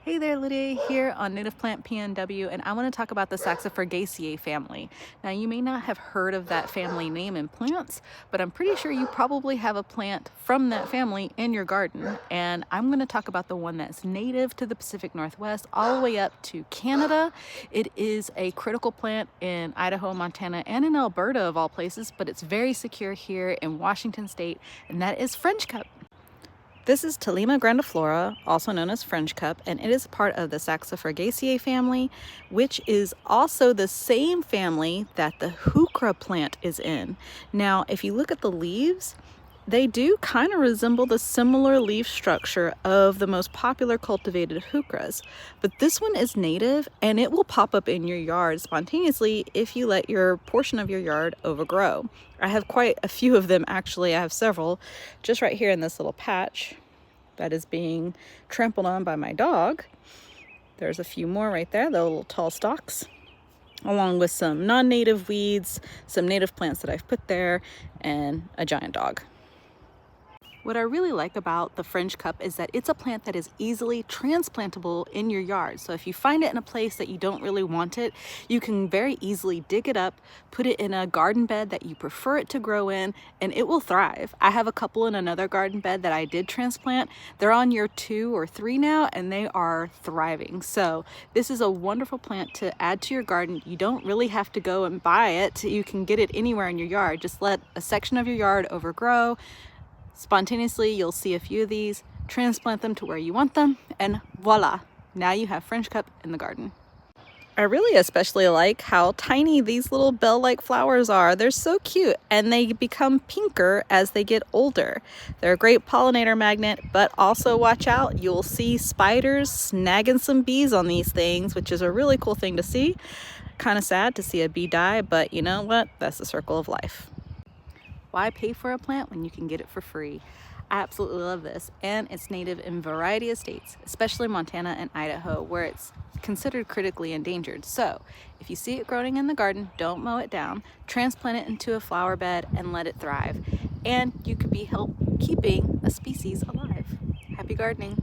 Hey there, Lydia here on Native Plant PNW, and I want to talk about the Saxifragaceae family. Now, you may not have heard of that family name in plants, but I'm pretty sure you probably have a plant from that family in your garden. And I'm going to talk about the one that's native to the Pacific Northwest all the way up to Canada. It is a critical plant in Idaho, Montana, and in Alberta of all places, but it's very secure here in Washington State, and that is Fringecup. This is Thelema grandiflora, also known as Fringecup, and it is part of the Saxifragaceae family, which is also the same family that the heuchras plant is in. Now, if you look at the leaves, they do kind of resemble the similar leaf structure of the most popular cultivated heuchras, but this one is native and it will pop up in your yard spontaneously if you let your portion of your yard overgrow. I have quite a few of them actually. I have several just right here in this little patch that is being trampled on by my dog. There's a few more right there, the little tall stalks, along with some non-native weeds, some native plants that I've put there, and a giant dog. What I really like about the Fringecup is that it's a plant that is easily transplantable in your yard. So if you find it in a place that you don't really want it, you can very easily dig it up, put it in a garden bed that you prefer it to grow in, and it will thrive. I have a couple in another garden bed that I did transplant. They're on year 2 or 3 now, and they are thriving. So this is a wonderful plant to add to your garden. You don't really have to go and buy it. You can get it anywhere in your yard. Just let a section of your yard overgrow. Spontaneously, you'll see a few of these, transplant them to where you want them, and voila, now you have Fringecup in the garden. I really especially like how tiny these little bell-like flowers are. They're so cute, and they become pinker as they get older. They're a great pollinator magnet, but also watch out, you'll see spiders snagging some bees on these things, which is a really cool thing to see. Kind of sad to see a bee die, but you know what? That's the circle of life. Why pay for a plant when you can get it for free? I absolutely love this, and it's native in a variety of states, especially Montana and Idaho, where it's considered critically endangered. So if you see it growing in the garden, don't mow it down, transplant it into a flower bed and let it thrive. And you could be keeping a species alive. Happy gardening.